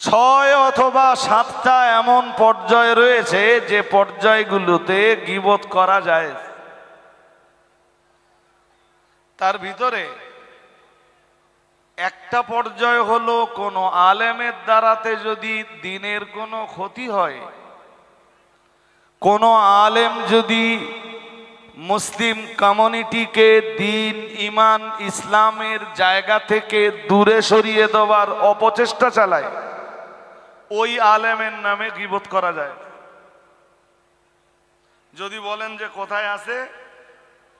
6 অথবা 7টা এমন পর্যায় রয়েছে যে পর্যায়গুলোতে গীবত করা যায়। তার ভিতরে একটা পর্যায় হলো কোনো আলেমের দ্বারাতে যদি দ্বীনের কোনো ক্ষতি হয়, কোনো আলেম যদি মুসলিম কমিউনিটিকে দ্বীন ঈমান ইসলামের জায়গা থেকে দূরে সরিয়ে দেওয়ার অপচেষ্টা চালায়, ওই আলেমের নামে গীবত করা যায়। যদি বলেন যে কোথায় আছে,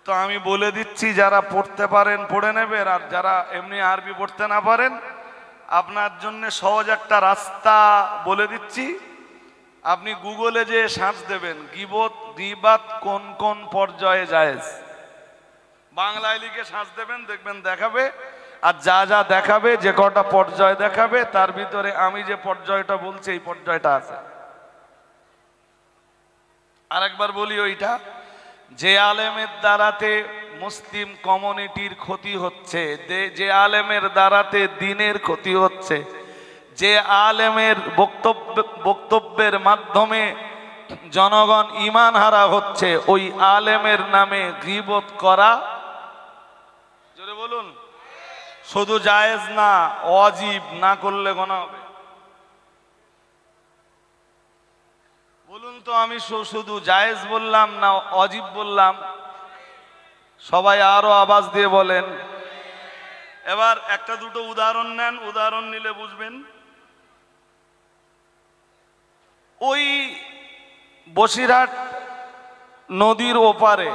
তো আমি বলে দিচ্ছি, যারা পড়তে পারেন পড়ে নেবেন, আর যারা এমনি আরবি পড়তে না পারেন আপনার জন্য সহজ একটা রাস্তা বলে দিচ্ছি। আপনি গুগলে যে সার্চ দেবেন গীবাত কোন কোন পর্যায়ে জায়েজ, বাংলায় লিখে সার্চ দেবেন, দেখবেন দেখাবে। আর যা যা দেখাবে, যে কটা পর্যায় দেখাবে, তার ভিতরে আমি যে পর্যায়টা বলছি এই পর্যায়টা আছে। আরেকবার বলি, ওইটা যে আলেমের দ্বারাতে মুসলিম কমিউনিটির ক্ষতি হচ্ছে, যে আলেমের দ্বারাতে দ্বীনের ক্ষতি হচ্ছে, যে আলেমের বক্তব্যের মাধ্যমে জনগণ ঈমান হারা হচ্ছে, ওই আলেমের নামে গীবত করা, জোরে বলুন, শুধু জায়েজ না, ওয়াজিব, না করলে গুনাহ হবে। বলুন তো, আমি শুধু জায়েজ বললাম না ওয়াজিব বললাম? সবাই আরো আওয়াজ দিয়ে বলেন। এবার একটা দুটো উদাহরণ নেন, উদাহরণ নিলে বুঝবেন। ওই বসিরহাট নদীর ওপারে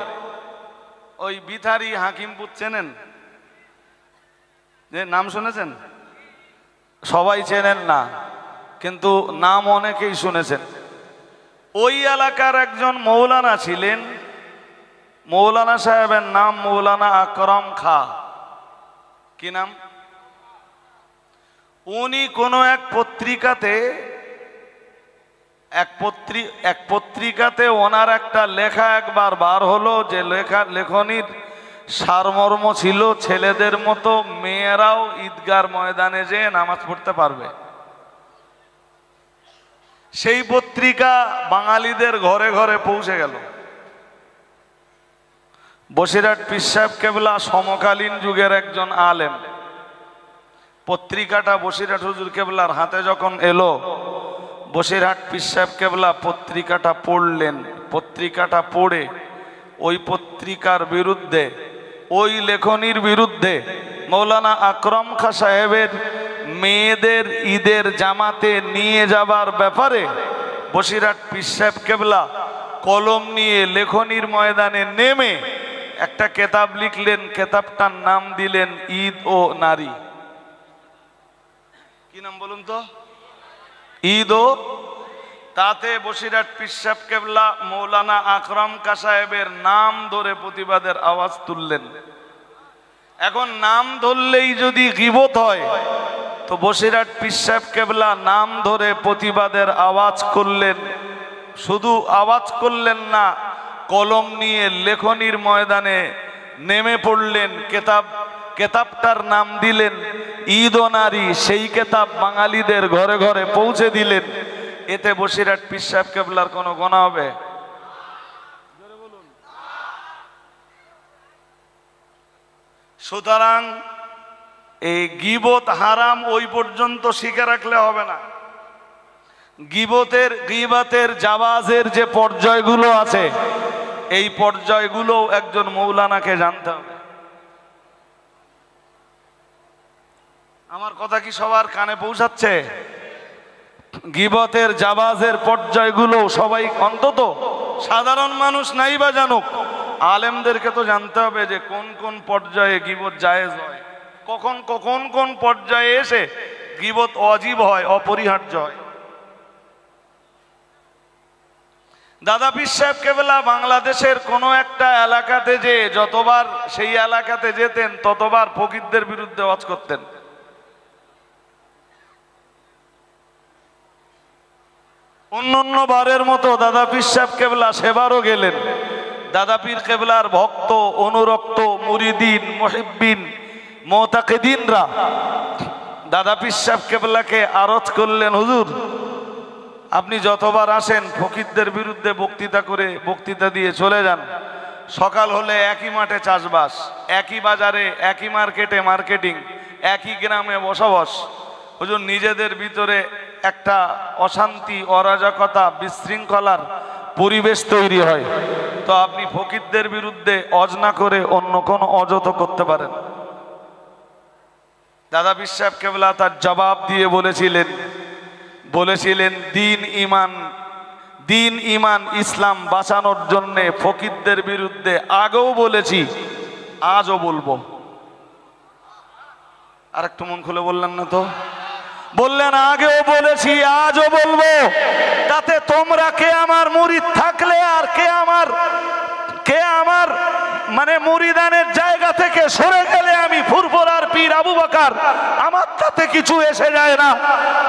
ওই বিথারি হাকিমপুর চেনেন? যে নাম শুনেছেন? সবাই চেনেন না, কিন্তু নাম অনেকেই শুনেছেন। ওই এলাকার একজন মৌলানা ছিলেন, মৌলানা সাহেবের নাম মৌলানা আকরাম খা। কি নাম? উনি কোনো এক পত্রিকাতে ওনার একটা লেখা একবার বার হলো, যে লেখনির সারমর্ম ছিল ছেলেদের মতো মেয়েরাও ঈদগার ময়দানে যেয়ে নামাজ পড়তে পারবে। সেই পত্রিকা বাঙালিদের ঘরে ঘরে পৌঁছে গেল। বসিরহাট পীর সাহেব কেবলা সমকালীন যুগের একজন আলেম। পত্রিকাটা বসিরহাট হুজুর কেবলার হাতে যখন এলো, বসিরহাট পীর সাহেব কেবলা পত্রিকাটা পড়লেন। পত্রিকাটা পড়ে ওই পত্রিকার বিরুদ্ধে, ওই লেখনির বিরুদ্ধে, মৌলানা আকরাম খা সাহেবের মেয়েদের ঈদের জামাতে নিয়ে যাবার ব্যাপারে বসিরহাট পীর সাহেব কেবলা কলম নিয়ে লেখনির ময়দানে নেমে একটা কেতাব লিখলেন। কেতাবটার নাম দিলেন ঈদ ও নারী। কি নাম বলুন তো? ঈদ ও। তাতে বসিরহাট পীর সাহেব কেবলা মৌলানা আকরাম খা সাহেবের নাম ধরে প্রতিবাদের আওয়াজ তুললেন। এখন নাম ধরলেই যদি গীবত হয়, তো বসিরহাট পীর সাহেব কেবলা নাম ধরে প্রতিবাদের আওয়াজ করলেন। শুধু আওয়াজ করলেন না, কলম নিয়ে লেখনির ময়দানে নেমে পড়লেন। কেতাবটার নাম দিলেন ঈদ ও নারী। সেই কেতাব বাঙালিদের ঘরে ঘরে পৌঁছে দিলেন। এতে বসিরহাট পীর সাহেব কেবলার কোনো গুনাহ হবে? সুতরাং এই গীবত হারাম ওই পর্যন্ত শিখে রাখলে হবে না। গীবতের জাওয়াজের যে পর্যায়গুলো আছে, এই পর্যায়গুলো একজন মৌলানাকে জানতে হবে। আমার কথা কি সবার কানে পৌঁছাচ্ছে? গীবতের জাওয়াজের পর্যায়গুলো সবাই, অন্তত সাধারণ মানুষ নাই বা জানুক, আলেমদেরকে তো জানতে হবে যে কোন কোন পর্যায়ে গীবত জায়েজ হয়, কখন কোন পর্যায়ে এসে গীবত ওয়াজিব হয়, অপরিহার্য হয়। দাদা পীর সাহেব কেবলা বাংলাদেশের কোনো একটা এলাকাতে যে যতবার সেই এলাকাতে যেতেন, ততবার ফকিরদের বিরুদ্ধে ওয়াজ করতেন। অন্য বারের মতো দাদা পীর সাহেব কেবলা সেবারও গেলেন। দাদা পীর কেবলার ভক্ত, অনুরক্ত, মুরিদিন, মুহিব্বিন, মুতাকিদিনরা দাদা পীর সাহেব কেবলাকে আরজ করলেন, হুজুর আপনি যতবার আসেন ফকিরদের বিরুদ্ধে বক্তৃতা দিয়ে চলে যান। সকাল হলে একই মাঠে চাষবাস, একই বাজারে একই মার্কেটে মার্কেটিং, একই গ্রামে বসবাস। হুজুর নিজেদের ভিতরে একটা অশান্তি, অরাজকতা, বিশৃঙ্খলার পরিবেশ তৈরি হয়। তো আপনি ফকিরদের বিরুদ্ধে অজ না করে অন্য কোনো অজ তো করতে পারেন। দাদা পীর সাহেব কেবলা তার জবাব দিয়ে বলেছিলেন দিন ইমান ইসলাম বাঁচানোর জন্যে ফকিরদের বিরুদ্ধে আগেও বলেছি, আজও বলবো। আর একটু মন খুলে বললেন না তো? বললেন আগেও বলেছি আজও বলবো। তাতে তোমরা কে আমার মুরিদ থাকলে আর কে আমার মানে মুরিদানের জায়গা থেকে সরে গেলে আমি ফুরফুরার পীর আবু বকর, আমার তাতে কিছু এসে যায় না।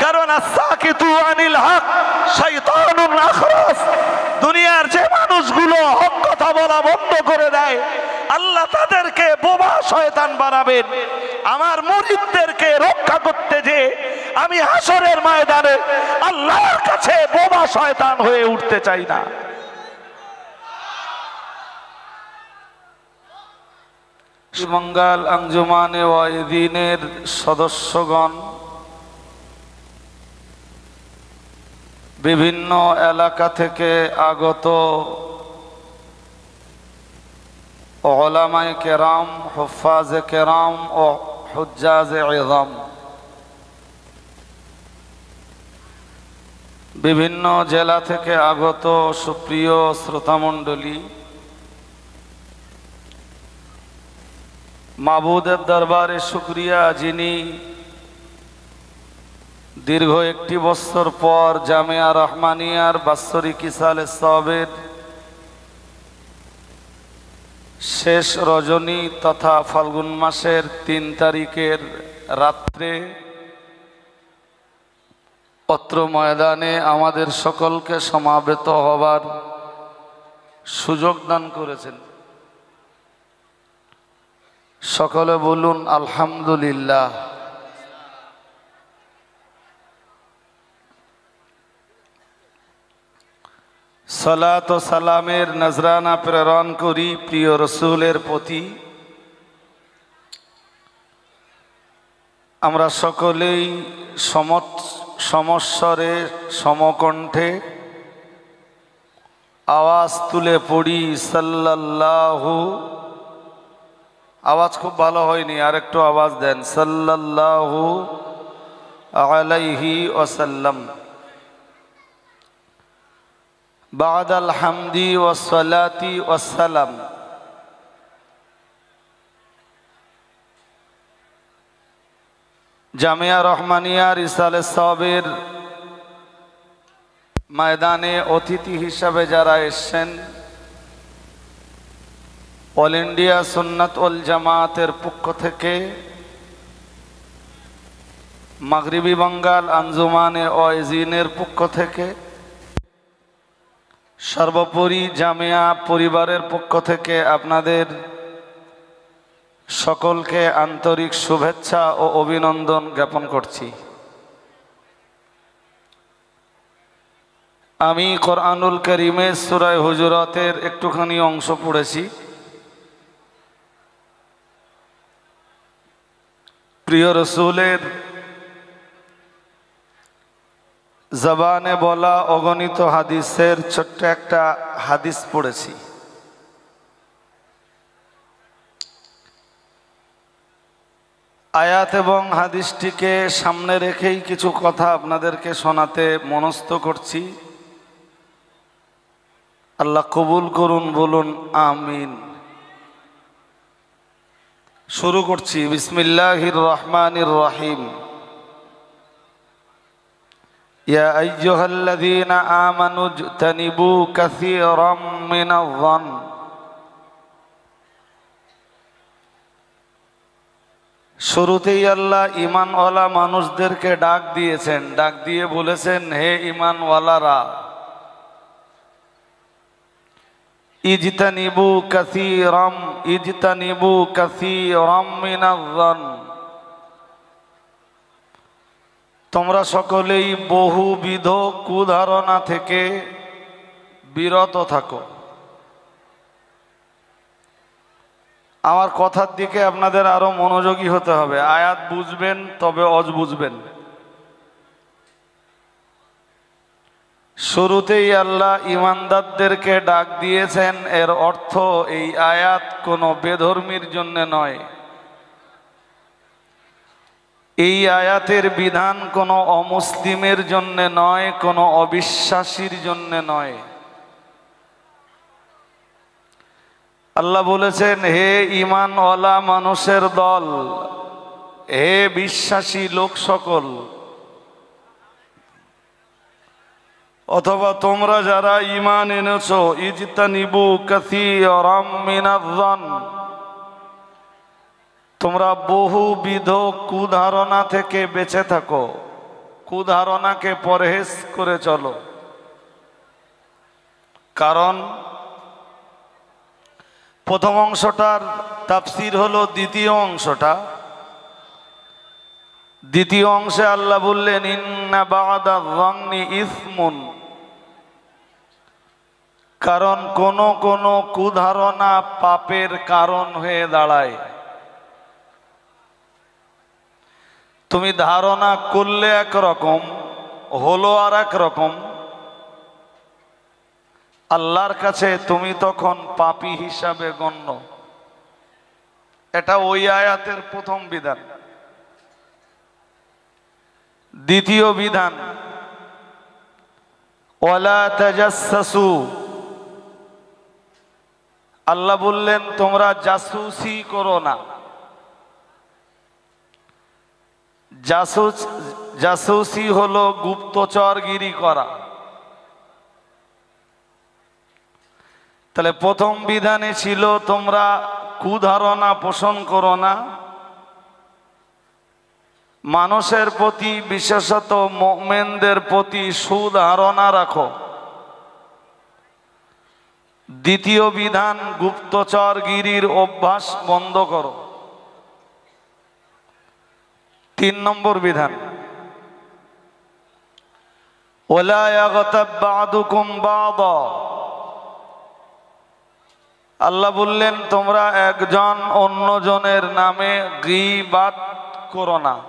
কারণ আস-সাকিতু আনিল হক শাইতানুন আখরাস। দুনিয়ার যে মানুষগুলো হক কথা বলা বন্ধ করে দেয়, আল্লাহ তাদেরকে বোবা শয়তান বানাবেন। আমার মুরিদদেরকে রক্ষা করতে যে আমি হাসরের ময়দানে আল্লাহর কাছে বোবা শয়তান হয়ে উঠতে চাই না। বাঙ্গাল আঞ্জুমানে ওয়াইদিনের সদস্যগণ, বিভিন্ন এলাকা থেকে আগত উলামায়ে কেরাম, হুফাজে কেরাম ও হুজ্জাজে ইযম, বিভিন্ন জেলা থেকে আগত সুপ্রিয় শ্রোতামণ্ডলী, মাবুদের দরবারে শুকরিয়া, যিনি দীর্ঘ 1 বছর পর জামিয়া রহমানিয়ার বাৎসরিক ইসালে সওয়াবের শেষ রজনী তথা ফাল্গুন মাসের 3 তারিখের রাত্রে অত্র ময়দানে আমাদের সকলকে সমাবেত হবার সুযোগ দান করেছেন। সকলে বলুন আলহামদুলিল্লাহ। সালাত ও সালামের নজরানা প্রেরণ করি প্রিয় রসুলের প্রতি। আমরা সকলেই সমস্বরে সমকণ্ঠে আওয়াজ তুলে পড়ি সাল্লাল্লাহু, আওয়াজ খুব ভালো হয়নি, আর একটু আওয়াজ দেন, সাল্লাল্লাহু আলাইহি ওয়াসাল্লাম। বাদাল হামদি ওয়াসসালাতি ওয়াসসালাম। জামিয়া রহমানিয়ার ইসালে সওয়াবের ময়দানে অতিথি হিসাবে যারা এসেছেন, অল ইন্ডিয়া সুন্নাত ওয়াল জামাতের পক্ষ থেকে, মাগরিবি বাঙ্গাল আঞ্জুমানে ওয়াইজিনের পক্ষ থেকে, সর্বোপরি জামিয়া পরিবারের পক্ষ থেকে আপনাদের সকলকে আন্তরিক শুভেচ্ছা ও অভিনন্দন জ্ঞাপন করছি। আমি কোরআনুল কারীমের সূরা হুজুরাতের একটুখানি অংশ পড়েছি। প্রিয় রসুলের জবানে বলা অগণিত হাদিসের ছোট্ট একটা হাদিস পড়েছি। আয়াত এবং হাদিসটিকে সামনে রেখেই কিছু কথা আপনাদেরকে শোনাতে মনস্থ করছি। আল্লাহ কবুল করুন, বলুন আমিন। শুরু করছি, বিসমিল্লাহির রহমানির রহিম। ইয়া আইয়ুহাল্লাযীনা আমানু ইজতানিবু কাসীরাম মিনায-যন্ন। শুরুতেই আল্লাহ ঈমানওয়ালা মানুষদেরকে ডাক দিয়েছেন, ডাক দিয়ে বলেছেন, হে ঈমানওয়ালারা, ইজতানিবু কাসীরাম মিনায-যন্ন। তোমরা সকলেই বহুবিধ কুধারণা থেকে বিরত থাকো। আমার কথার দিকে আপনাদের আরো মনোযোগী হতে হবে। আয়াত বুঝবেন তবে অজ বুঝবেন। শুরুতেই আল্লাহ ঈমানদারদেরকে ডাক দিয়েছেন, এর অর্থ এই আয়াত কোনো বেধর্মীর জন্য নয়। এই আয়াতের বিধান কোনো অমুসলিমের জন্য নয়, কোনো অবিশ্বাসীর জন্য নয়। আল্লাহ বলেছেন, হে ঈমানওয়ালা মানুষের দল, হে বিশ্বাসী লোক সকল, অথবা তোমরা যারা ঈমান এনেছো, ইজতানিবু কাসীরাম মিনায-যন, তোমরা বহুবিধ কুধারণা থেকে বেঁচে থাকো, কুধারণাকে পরহেজ করে চলো। কারণ প্রথম অংশটার তাফসীর হলো দ্বিতীয় অংশটা। দ্বিতীয় অংশে আল্লাহ বললেন, ইন্না বা'দা-যন্নি ইসমুন, কারণ কোন কোন কুধারণা পাপের কারণ হয়ে দাঁড়ায়। তুমি ধারণা করলে একরকম, হলো আর এক রকম, আল্লাহর কাছে তুমি তখন পাপী হিসাবে গণ্য। এটা ওই আয়াতের প্রথম বিধান। দ্বিতীয় বিধান, ওয়ালা তাজাসসু, আল্লাহ বললেন তোমরা জাসুসি করো না। জাসুসি হলো গুপ্তচরগিরি করা। তাহলে প্রথম বিধানে ছিল তোমরা কুধারণা পোষণ করো না, মানুষের প্রতি, বিশেষত মুমিনদের প্রতি সুধারণা রাখো। দ্বিতীয় বিধান, গুপ্তচরগিরির অভ্যাস বন্ধ করো। তিন নম্বর বিধান, ওয়ালা ইয়াগতাব বা'দুকুম বা'দা, আল্লাহ বললেন তোমরা একজন অন্যজনের নামে গীবাত করো না।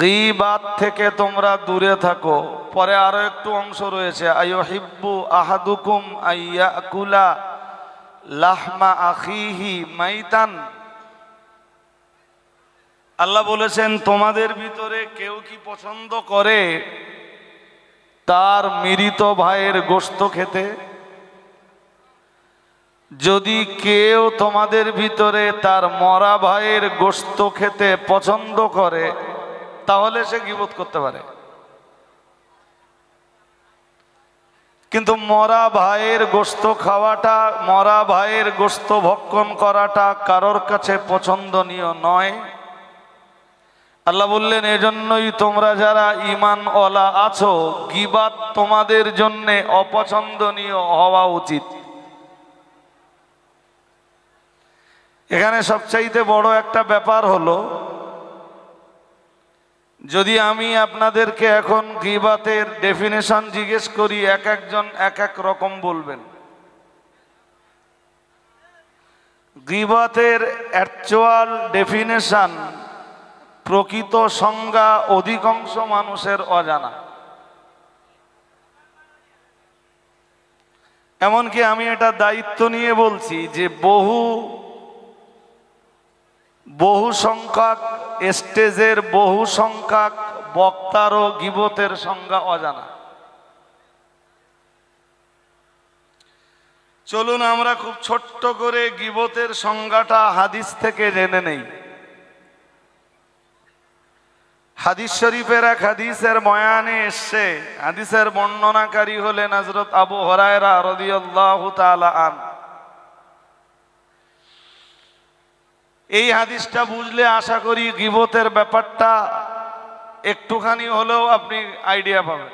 গীবাত থেকে তোমরা দূরে থাকো। পরে আরো একটু অংশ রয়েছে, আইয়ুহিব্বু আহাদুকুম আইয়াকুলা লাহমা আখিহি মাইতান, আল্লাহ বলেছেন তোমাদের ভিতরে কেউ কি পছন্দ করে তার মৃত ভাইয়ের গোশত খেতে? যদি কেউ তোমাদের ভিতরে তার মরা ভাইয়ের গোশত খেতে পছন্দ করে তাহলে সে গীবত করতে পারে। কিন্তু মরা ভাইয়ের গোশত খাওয়াটা, মরা ভাইয়ের গোশত ভক্ষণ করাটা কারোর কাছে পছন্দনীয় নয়। আল্লাহ বললেন এজন্যই তোমরা যারা ঈমানওয়ালা আছো, গীবাত তোমাদের জন্য অপছন্দনীয় হওয়া উচিত। এখানে সবচাইতে বড় একটা ব্যাপার হলো, যদি আমি আপনাদেরকে এখন গীবাতের ডেফিনেশন জিজ্ঞেস করি, এক একজন এক এক রকম বলবেন। গীবাতের অ্যাকচুয়াল ডেফিনেশন, প্রকৃত সংজ্ঞা অধিকাংশ মানুষের অজানা। এমনকি আমি এটা দায়িত্ব নিয়ে বলছি যে বহু সংখ্যক স্টেজের বহু সংখ্যক বক্তারও গীবতের সংজ্ঞা অজানা। চলুন আমরা খুব ছোট্ট করে গীবতের সংজ্ঞাটা হাদিস থেকে জেনে নেই। হাদিস শরীফের এক হাদিসের বয়ানে এসছে, হাদিসের বর্ণনাকারী হলেন হযরত আবু হুরায়রা রাদিয়াল্লাহু তাআলা আনহু। এই হাদিসটা বুঝলে আশা করি গীবতের ব্যাপারটা একটুখানি হলেও আপনি আইডিয়া পাবেন।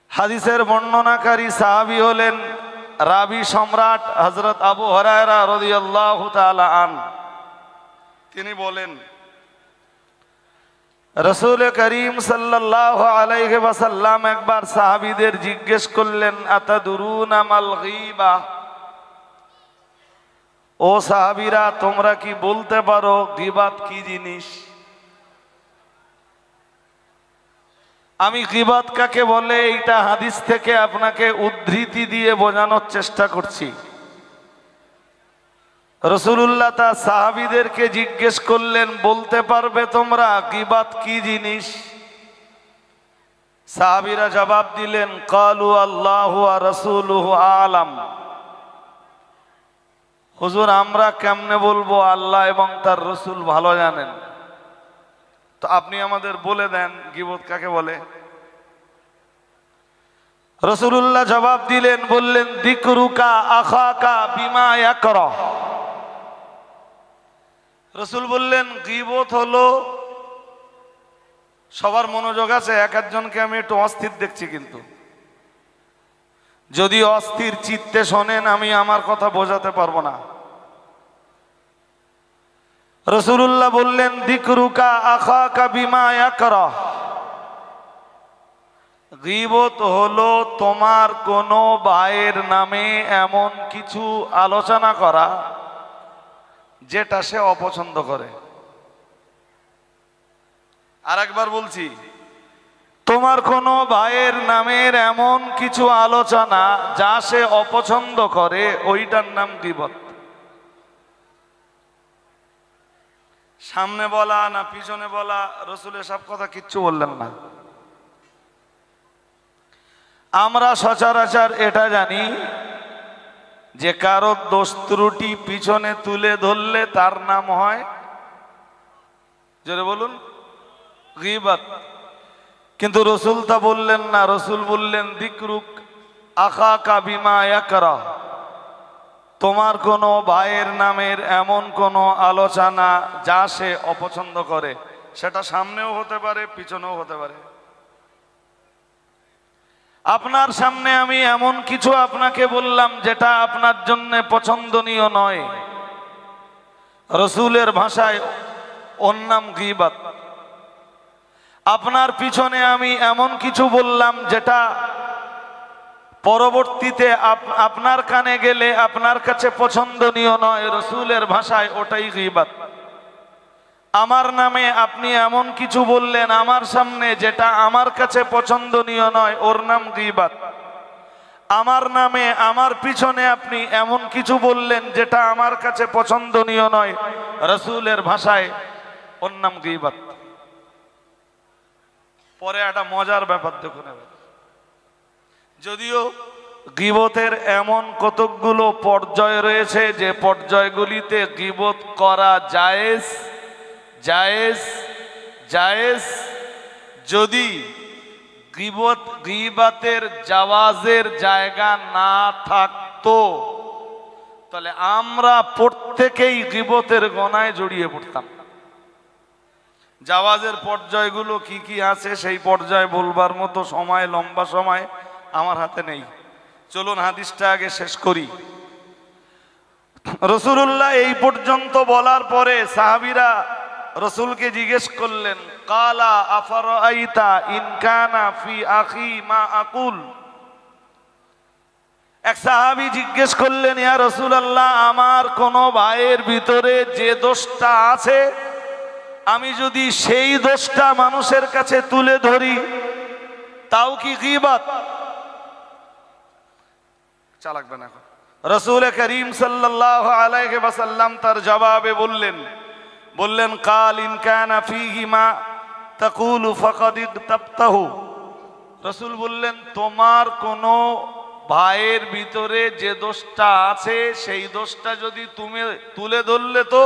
হাদিসের বর্ণনাকারী সাহাবী হলেন রাবি সম্রাট হযরত আবু হুরায়রা রাদিয়াল্লাহু তাআলা আনহু। তিনি বলেন, রাসূল করিম সাল্লাল্লাহু আলাইহি ওয়াসাল্লাম একবার সাহাবীদের জিজ্ঞেস করলেন, আতাদুরুনা মাল গীবা, ও সাহাবীরা তোমরা কি বলতে পারো গীবাত কি জিনিস? আমি গীবাত কাকে বলে এইটা হাদিস থেকে আপনাকে উদ্ধৃতি দিয়ে বোঝানোর চেষ্টা করছি। রাসূলুল্লাহ তা সাহাবীদেরকে জিজ্ঞেস করলেন, বলতে পারবে তোমরা গীবাত কি জিনিস? সাহাবীরা জবাব দিলেন, ক্বালু আল্লাহু ওয়া রাসূলুহু আ'লাম। হুজুর আমরা কেমনে বলবো, আল্লাহ এবং তার রাসূল ভালো জানেন, তো আপনি আমাদের বলে দেন গীবত কাকে বলে। রাসূলুল্লাহ জবাব দিলেন, বললেন, যিকরুকা আখাকা বিমা ইয়াকরাহ। রাসূল বললেন, গীবত হলো, সবার মনোযোগ আছে, এক একজনকে আমি একটু অস্থির দেখছি, কিন্তু যদি অস্থির চিত্তে শোনেন আমি আমার কথা বোঝাতে পারবো না। রাসূলুল্লাহ বললেন, যিকরুকা আখাকা বিমা ইয়াকরাহ। গীবত হলো তোমার কোনো ভাইয়ের নামে এমন কিছু আলোচনা করা যেটা সে অপছন্দ করে। আরেকবার বলছি, তোমার কোনো ভাইয়ের নামের এমন কিছু আলোচনা যা সে অপছন্দ করে, ওইটার নাম গীবত। সামনে বলা না পিছনে বলা, রাসূল এসব কথা কিচ্ছু বললেন না। আমরা সচরাচর এটা জানি যে কারো দোষ ত্রুটি পিছনে তুলে ধরলে তার নাম হয়, জোরে বলুন, গীবত। কিন্তু রাসূল তা বললেন না। রাসূল বললেন, যিকরুক আখাকা বিমা ইয়াকরাহ। তোমার কোনো ভাইয়ের নামের এমন কোনো আলোচনা যা সে অপছন্দ করে, সেটা সামনেও হতে পারে পিছনেও হতে পারে। আপনার সামনে আমি এমন কিছু আপনাকে বললাম যেটা আপনার জন্য পছন্দনীয় নয়, রাসূলের ভাষায় ওর নাম গীবত। আপনার পিছনে আমি এমন কিছু বললাম যেটা পরবর্তীতে আপনার কানে গেলে আপনার কাছে পছন্দনীয় নয়, রাসূলের ভাষায় ওটাই গীবত। আমার নামে আপনি এমন কিছু বললেন আমার সামনে যেটা আমার কাছে পছন্দনীয় নয়, ওর নাম গীবত। আমার নামে আমার পিছনে আপনি এমন কিছু বললেন যেটা আমার কাছে পছন্দনীয় নয়, রাসূলের ভাষায় ওর নাম গীবত। পরে একটা মজার ব্যাপার দেখুন, যদিও গীবতের এমন কতকগুলো পর্যায় রয়েছে যে পর্যায়গুলিতে গীবত করা জায়েজ জায়েজ জায়েজ। যদি গীবতের জাওয়াজের জায়গা না থাকতো তাহলে আমরা প্রত্যেকেই গীবতের গোনায় জড়িয়ে পড়তাম। জাওয়াজের পর্যায়গুলো কি কি আছে সেই পর্যায় বলবার মতো সময়, লম্বা সময় আমার হাতে নেই। চলুন হাদিসটা আগে শেষ করি। রাসূলুল্লাহ এই পর্যন্ত বলার পরে সাহাবীরা রাসূলকে জিজ্ঞেস করলেন, কালা আফারাইতা ইন কানা ফি আখি মা আকুল। এক সাহাবী জিজ্ঞেস করলেন, ইয়া রাসূলুল্লাহ, আমার কোন ভাইয়ের ভিতরে যে দোষটা আছে আমি যদি সেই দোষটা মানুষের কাছে তুলে ধরি তাও কি গীবত? চালাকবে না। রাসূল করিম সাল্লাল্লাহু আলাইহি ওয়াসাল্লাম তার জবাবে বললেন কাল ইন কানা ফীহি মা তাকুলু ফাকাদ ইগতাবতাহু। রাসূল বললেন, তোমার কোন ভাইয়ের ভিতরে যে দোষটা আছে সেই দোষটা যদি তুমি তুলে ধরলে তো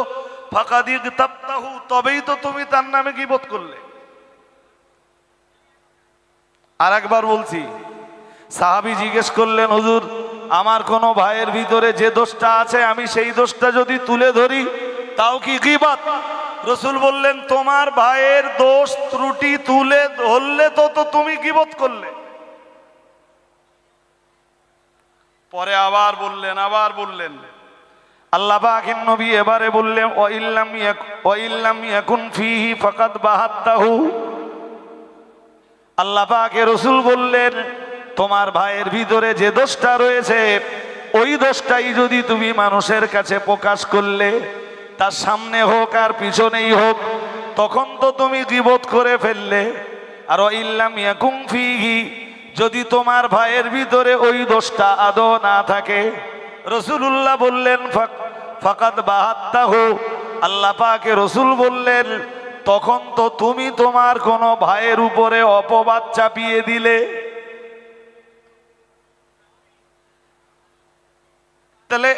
ফাকাদ ইগতাবতাহু, তবেই তো তুমি তার নামে গীবত করলে। আরেকবার বলছি, সাহাবী জিজ্ঞেস করলেন, হুজুর আমার কোনো ভাইয়ের ভিতরে যে দোষটা আছে আমি সেই দোষটা যদি তুলে ধরি তাও কি গীবত? রাসূল বললেন, তোমার ভাইয়ের দোষ ত্রুটি তুলে ধরলে তো তুমি গীবত করলে। পরে আবার বললেন আল্লাহ পাকের নবী এবারে বললেন ওয়া ইল্লাম ইয়াকুন ফীহি ফাকাদ বাহাত্তাহু। আল্লাহ পাকের রাসূল বললেন তোমার ভাইয়ের ভিতরে যে দোষটা রয়েছে ওই দোষটাই যদি তুমি মানুষের কাছে প্রকাশ করলে, তার সামনে হোক আর পিছনেই হোক, তখন তো তুমি গীবত করে ফেললে। আর ওয়া ইল্লাম ইয়াকুন ফীহি, যদি তোমার ভাইয়ের ভিতরে ওই দোষটা আদৌ না থাকে, রাসূলুল্লাহ বললেন ফাকাদ বাহাত্তাহু, আল্লাহ পাকের রাসূল বললেন তখন তো তুমি তোমার কোন ভাইয়ের উপরে অপবাদ চাপিয়ে দিলে। তাহলে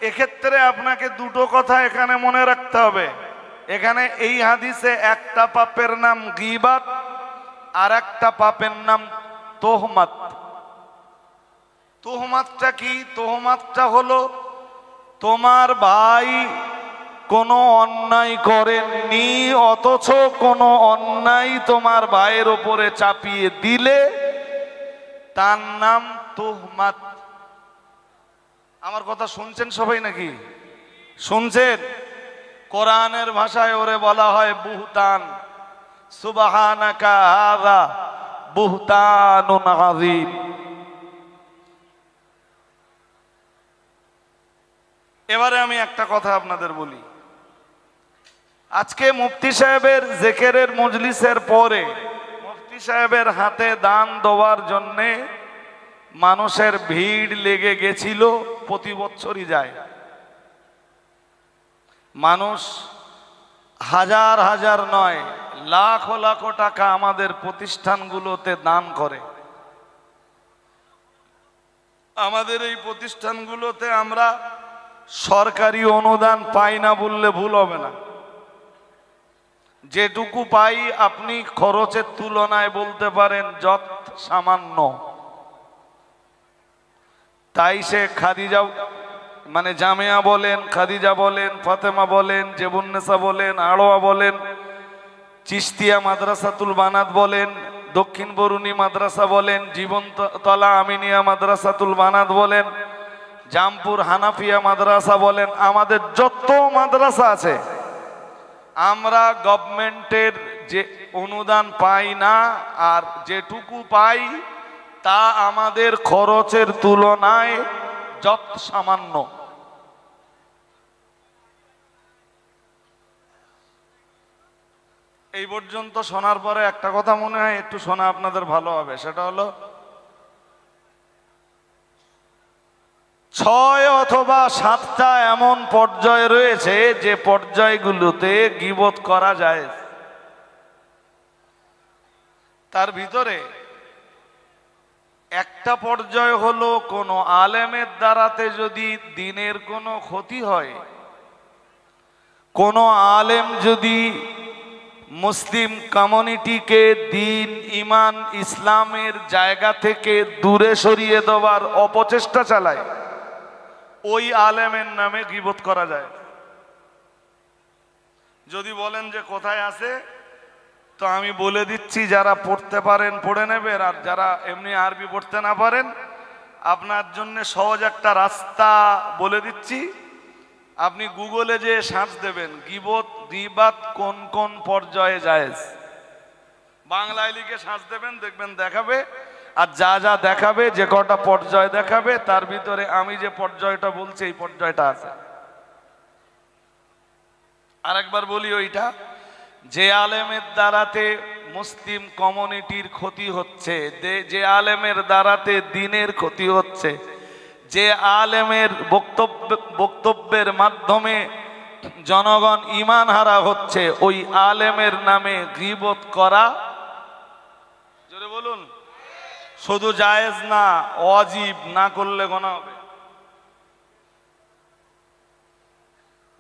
এক্ষেত্রে আপনাকে দুটো কথা এখানে মনে রাখতে হবে। এখানে এই হাদিসে একটা পাপের নাম গীবাত আর একটা পাপের নাম তোহমাত। তোহমাতটা কি? তোহমাতটা হলো তোমার ভাই কোনো অন্যায় করেননি অথচ কোনো অন্যায় তোমার ভাইয়ের ওপরে চাপিয়ে দিলে, তার নাম তোহমাত। আমার কথা শুনছেন সবাই নাকি? শুনছেন? কোরআনের ভাষায় ওরে বলা হয় বুহতান। সুবহানাকা হাযা বুহতানুন আযীম। এবারে আমি একটা কথা আপনাদের বলি। আজকে মুফতি সাহেবের জিকিরের মজলিসের পরে মুফতি সাহেবের হাতে দান দেওয়ার জন্যে মানুষের ভিড় লেগে গেছিল। প্রতি বছরই যায় মানুষ, হাজার হাজার নয় লাখ লাখ টাকা আমাদের প্রতিষ্ঠানগুলোতে দান করে। আমাদের এই প্রতিষ্ঠানগুলোতে আমরা সরকারি অনুদান পাই না বললে ভুল হবে না। যেটুকু পাই আপনি খরচের তুলনায় বলতে পারেন যত সামান্য। তাই সে খাদিজা মানে জামিয়া বলেন, খাদিজা বলেন, ফাতেমা বলেন, জেবুন্নেসা বলেন, আড়োয়া বলেন, চিস্তিয়া মাদ্রাসাতুল বানাত বলেন, দক্ষিণ বরুণী মাদ্রাসা বলেন, জীবনতলা আমিনিয়া মাদ্রাসাতুল বানাত বলেন, জামপুর হানাফিয়া মাদ্রাসা বলেন, আমাদের যত মাদ্রাসা আছে আমরা গভর্নমেন্টের যে অনুদান পাই না, আর যেটুকু পাই তা আমাদের খরচের তুলনায় যত সামান্য। এই পর্যন্ত শোনার পরে একটা কথা মনে হয় একটু শোনা আপনাদের ভালো হবে। সেটা হলো ৬ অথবা ৭টা এমন পর্যায় রয়েছে যে পর্যায়গুলোতে গীবত করা যায়। তার ভিতরে একটা পর্যায় হলো কোনো আলেমের দ্বারাতে যদি দিনের কোনো ক্ষতি হয়, কোনো আলেম যদি মুসলিম কমিউনিটিকে দিন ইমান ইসলামের জায়গা থেকে দূরে সরিয়ে দেওয়ার অপচেষ্টা চালায়, ওই আলেমের নামে গীবত করা যায়। যদি বলেন যে কোথায় আছে, তো আমি বলে দিচ্ছি, যারা পড়তে পারেন পড়ে নেবেন, আর যারা এমনি আরবি পড়তে না পারেন আপনার জন্য সহজ একটা রাস্তা বলে দিচ্ছি। আপনি গুগলে যে সার্চ দেবেন গীবাত কোন কোন পর্যায়ে জায়েজ, বাংলায় লিখে সার্চ দেবেন, দেখবেন দেখাবে। আর যা যা দেখাবে, যে কটা পর্যায় দেখাবে তার ভিতরে আমি যে পর্যায়টা বলছি এই পর্যায়টা আছে। আরেকবার বলি, ওইটা যে আলেমের দ্বারাতে মুসলিম কমিউনিটির ক্ষতি হচ্ছে, যে আলেমের দ্বারাতে দিনের ক্ষতি হচ্ছে, যে আলেমের বক্তব্যের মাধ্যমে জনগণ ঈমান হারা হচ্ছে, ওই আলেমের নামে গীবত করা, জোরে বলুন, শুধু জায়েজ না, ওয়াজিব, না করলে গুনাহ হবে।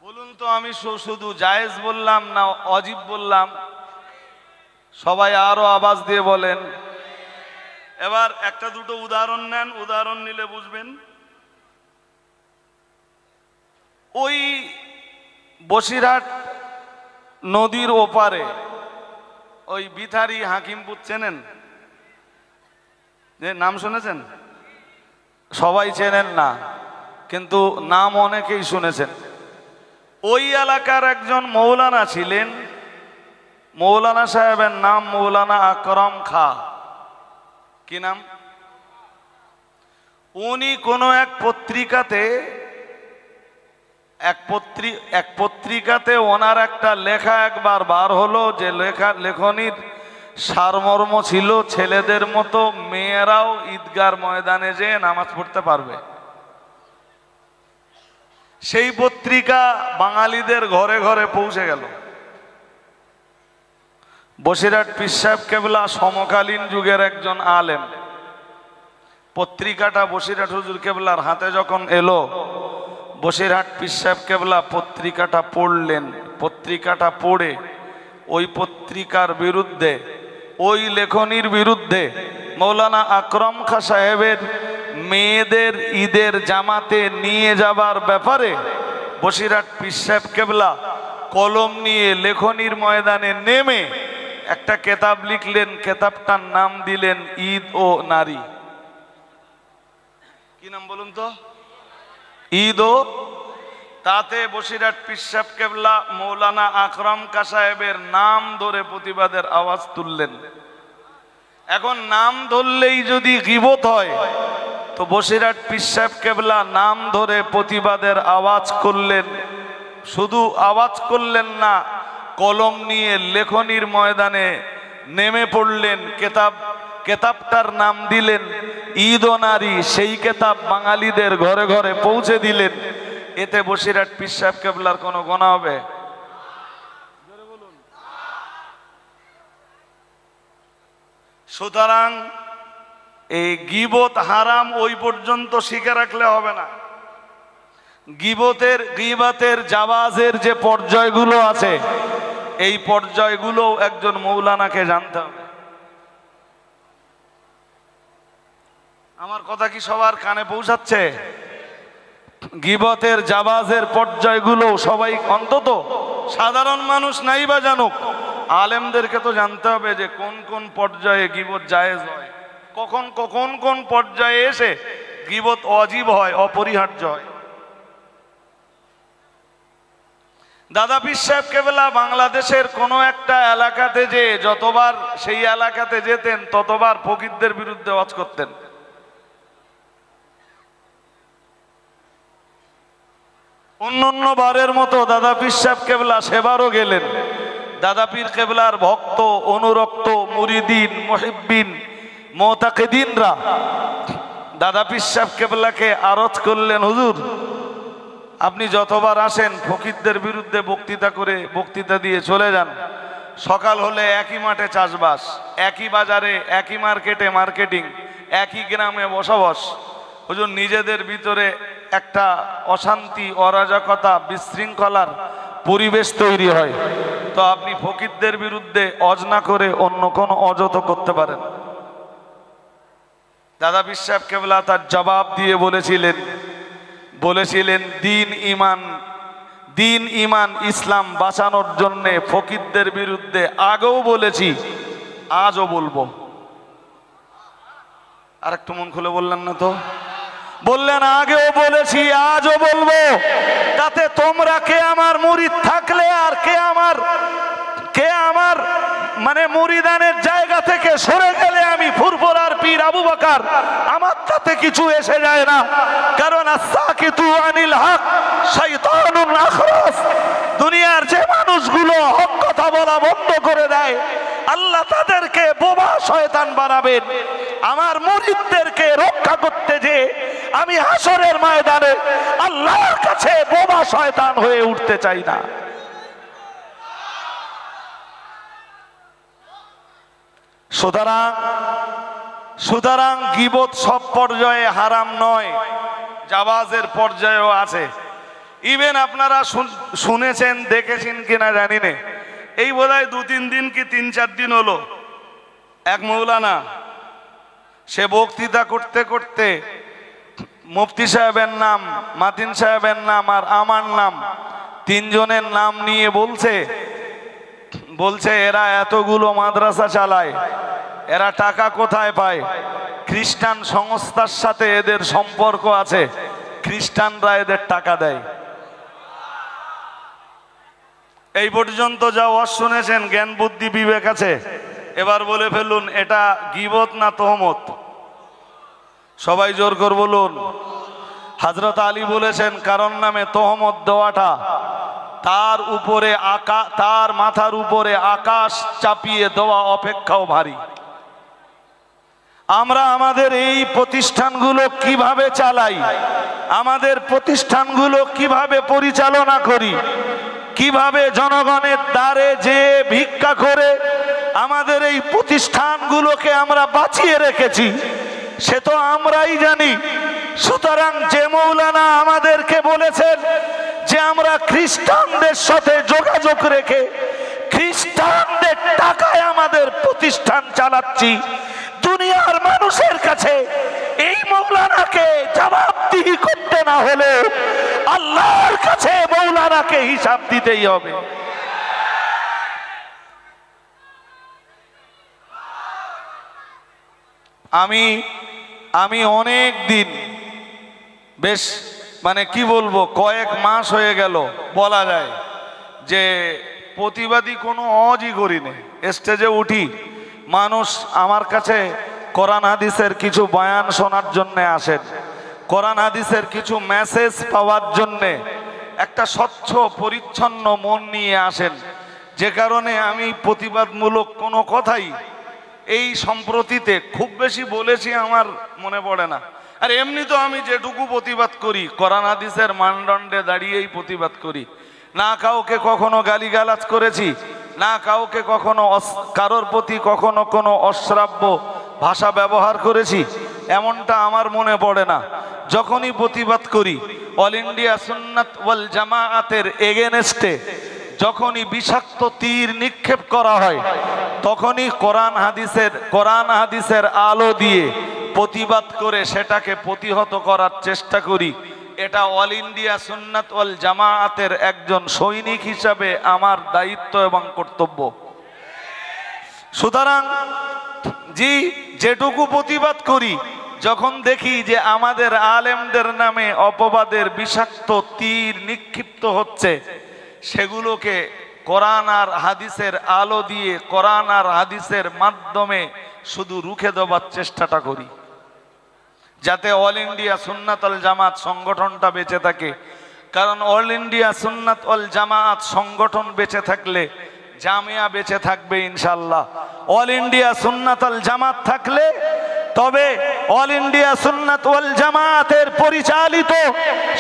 বলুন তো, আমি শুধু জায়েজ বললাম না ওয়াজিব বললাম? সবাই আরো আওয়াজ দিয়ে বলেন। এবার একটা দুটো উদাহরণ নেন, উদাহরণ নিলে বুঝবেন। ওই বসিরহাট নদীর ওপারে ওই বিথারি হাকিমপুর চেনেন? যে নাম শুনেছেন? সবাই চেনেন না। কিন্তু নাম অনেকেই শুনেছেন। ওই এলাকার একজন মৌলানা ছিলেন, মৌলানা সাহেবের নাম মৌলানা আকরম খা। কি নাম? উনি কোনো এক পত্রিকাতে ওনার একটা লেখা একবার বার হলো, যে লেখনির সারমর্ম ছিল ছেলেদের মতো মেয়েরাও ঈদগার ময়দানে যেয়ে নামাজ পড়তে পারবে। সেই পত্রিকা বাঙালিদের ঘরে ঘরে পৌঁছে গেল। বসিরহাট পীর সাহেব কেবলা সমকালীন যুগের একজন আলেম। পত্রিকাটা বসিরহাট হুজুর কেবলার হাতে যখন এলো, বসিরহাট পীর সাহেব কেবলা পত্রিকাটা পড়লেন। পত্রিকাটা পড়ে ওই পত্রিকার বিরুদ্ধে, ওই লেখনির বিরুদ্ধে মৌলানা আকরম খা সাহেবের মেয়েদের ঈদের জামাতে নিয়ে যাবার ব্যাপারে বসিরহাট পীর সাহেব কেবলা কলম নিয়ে লেখনির ময়দানে নেমে একটা কেতাব লিখলেন। কেতাবটার নাম দিলেন ঈদ ও নারী। কি নাম বলুন তো? ঈদ ও। তাতে বসিরহাট পীর সাহেব কেবলা মৌলানা আকরম খা সাহেবের নাম ধরে প্রতিবাদের আওয়াজ তুললেন। এখন নাম ধরলেই যদি গীবত হয়, তো বসিরহাট পীর সাহেব কেবলা নাম ধরে প্রতিবাদের আওয়াজ করলেন। শুধু আওয়াজ করলেন না, কলম নিয়ে লেখনির ময়দানে নেমে পড়লেন। কেতাবটার নাম দিলেন ঈদ ও নারী। সেই কেতাব বাঙালিদের ঘরে ঘরে পৌঁছে দিলেন। এতে বসিরহাট পীর সাহেব কেবলার কোনো গোনা হবে? সুতরাং এই গীবত হারাম ওই পর্যন্ত শিখে রাখলে হবে না। গীবতের জাওয়াজের যে পর্যায়গুলো আছে, এই পর্যায়গুলো একজন মৌলানাকে জানতে হবে। আমার কথা কি সবার কানে পৌঁছাচ্ছে? গীবতের জাওয়াজের পর্যায়গুলো সবাই, অন্তত সাধারণ মানুষ নাই বা জানুক, আলেমদেরকে তো জানতে হবে যে কোন কোন পর্যায়ে গীবত জায়েজ হয়, কখন কোন পর্যায়ে এসে গীবত ওয়াজিব হয়, অপরিহার্য হয়। দাদা পীর সাহেব কেবলা বাংলাদেশের কোনো একটা এলাকাতে যে যতবার সেই এলাকাতে যেতেন ততবার ফকিরদের বিরুদ্ধে ওয়াজ করতেন। অন্য বারের মতো দাদা পীর সাহেব কেবলা সেবারও গেলেন। দাদা পীর কেবলার ভক্ত, অনুরক্ত, মুরিদিন, মুহিব্বিন, মুতাকিদিনরা দাদা পীর সাহেব কেবলাকে আরজ করলেন, হুজুর আপনি যতবার আসেন ফকিরদের বিরুদ্ধে বক্তৃতা দিয়ে চলে যান। সকাল হলে একই মাঠে চাষবাস, একই বাজারে, একই মার্কেটে মার্কেটিং, একই গ্রামে বসবাস। হুজুর নিজেদের ভিতরে একটা অশান্তি, অরাজকতা, বিশৃঙ্খলার পরিবেশ তৈরি হয়। তো আপনি ফকিরদের বিরুদ্ধে অজ না করে অন্য কোনো অজত করতে পারেন। দাদা পীর সাহেব কেবলা তার জবাব দিয়ে বলেছিলেন দিন ইমান ইসলাম বাঁচানোর জন্যে ফকিরদের বিরুদ্ধে আগেও বলেছি, আজও বলবো। আর একটু মন খুলে বললেন না তো? বললেন আগেও বলেছি, আজও বলবো। তাতে তোমরা কে আমার মুরিদ থাকলে আর কে আমার মানে মুরিদানের জায়গা থেকে সরে গেলে আমি ফুরফুরার পীর আবু বকর, আমার তাতে কিছু এসে যায় না। কারণ আস-সাকিতু আনিল হক শাইতানুন আখরাস। দুনিয়ার যে মানুষগুলো হক কথা বলা বন্ধ করে দেয়, আল্লাহ তাদেরকে বোবা শয়তান বানাবেন। আমার মুরিদদেরকে রক্ষা করতে যে আমি হাসরের ময়দানে আল্লাহর কাছে বোবা শয়তান হয়ে উঠতে চাই না। সুতরাং গীবত সব পর্যায়ে হারাম নয়, জাওয়াজের পর্যায়েও আছে। ইভেন আপনারা শুনেছেন, দেখেছেন কিনা জানি না, এই বোধহয় 2-3 দিন কি 3-4 দিন হলো এক মৌলানা সে বক্তৃতা করতে করতে মুফতি সাহেবের নাম, মাতিন সাহেবের নাম আর আমার নাম, 3 জনের নাম নিয়ে বলছে এরা এতগুলো মাদ্রাসা চালায়, এরা টাকা কোথায় পায়, খ্রিস্টান সংস্থার সাথে এদের সম্পর্ক আছে, খ্রিস্টানরা এদের টাকা দেয়। এই পর্যন্ত যা ওয়াজ শুনেছেন, জ্ঞান বুদ্ধি বিবেক আছে, এবার বলে ফেলুন এটা গীবত না তহমত? সবাই জোর করে বলুন। হযরত আলী বলেছেন, কারণ নামে তহমত দেওয়াটা তার মাথার উপরে আকাশ চাপিয়ে দেওয়া অপেক্ষাও ভারী। আমরা আমাদের এই প্রতিষ্ঠানগুলো কিভাবে চালাই, আমাদের প্রতিষ্ঠানগুলো কিভাবে পরিচালনা করি, কিভাবে জনগণের দ্বারে যে ভিক্ষা করে আমাদের এই প্রতিষ্ঠানগুলোকে আমরা বাঁচিয়ে রেখেছি, সে তো আমরাই জানি। সুতরাং যে মৌলানা আমাদেরকে বলেছেন যে আমরা খ্রিস্টানদের সাথে যোগাযোগ রেখে খ্রিস্টানদের টাকায় আমাদের প্রতিষ্ঠান চালাচ্ছি, দুনিয়ার মানুষের কাছে এই মৌলানাকে জবাবদিহি করতে না হলে আল্লাহর কাছে মৌলানাকে হিসাব দিতেই হবে। আমি অনেক দিন, বেশ মানে কি বলবো, কয়েক মাস হয়ে গেল বলা যায় যে প্রতিবাদী কোনো অজই করিনি। স্টেজে উঠি, মানুষ আমার কাছে কোরআন হাদিসের কিছু বয়ান শোনার জন্য আসেন, কোরআন হাদিসের কিছু মেসেজ পাওয়ার জন্যে একটা স্বচ্ছ পরিচ্ছন্ন মন নিয়ে আসেন। যে কারণে আমি প্রতিবাদমূলক কোনো কথাই এই সম্প্রতিতে খুব বেশি বলেছি আমার মনে পড়ে না। আর এমনি তো আমি যেটুকু প্রতিবাদ করি কোরআন হাদিসের মানদণ্ডে দাঁড়িয়েই প্রতিবাদ করি। না কাউকে কখনো গালিগালাজ করেছি, না কাউকে কখনো কারোর প্রতি কখনো কোনো অশ্রাব্য ভাষা ব্যবহার করেছি, এমনটা আমার মনে পড়ে না। যখনই প্রতিবাদ করি অল ইন্ডিয়া সুন্নাত ওয়াল জামাআতের এগেনস্টে যখনই বিষাক্ত তীর নিক্ষেপ করা হয়, তখনই কোরআন হাদিসের আলো দিয়ে প্রতিবাদ করে সেটাকে প্রতিহত করার চেষ্টা করি। এটা অল ইন্ডিয়া সুন্নাত ওয়াল জামাআতের একজন সৈনিক হিসাবে আমার দায়িত্ব এবং কর্তব্য। সুতরাং যেটুকু প্রতিবাদ করি, যখন দেখি যে আমাদের আলেমদের নামে অপবাদের বিষাক্ত তীর নিক্ষিপ্ত হচ্ছে, সেগুলোকে কোরআন আর হাদিসের আলো দিয়ে, কোরআন আর হাদিসের মাধ্যমে শুধু রুখে দেওয়ার চেষ্টাটা করি, যাতে অল ইন্ডিয়া সুন্নাত ওয়াল জামাত সংগঠনটা বেঁচে থাকে। কারণ অল ইন্ডিয়া সুন্নাত ওয়াল জামাত সংগঠন বেঁচে থাকলে জামিয়া বেঁচে থাকবে ইনশাআল্লাহ। অল ইন্ডিয়া সুন্নাত ওয়াল জামাত থাকলে তবে অল ইন্ডিয়া সুন্নাত ওয়াল জামাতের পরিচালিত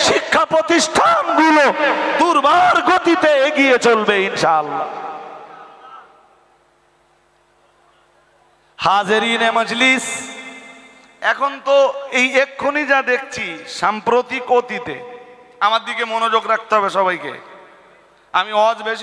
শিক্ষা প্রতিষ্ঠানগুলো দুর্বার গতিতে এগিয়ে চলবে ইনশাআল্লাহ। হাজেরিনে মজলিস, এখন তো এই এক্ষুনি যা দেখছি সাম্প্রতিক অতীতে, আমার দিকে মনোযোগ রাখতে হবে সবাইকে। আমি ওয়াজ বেশি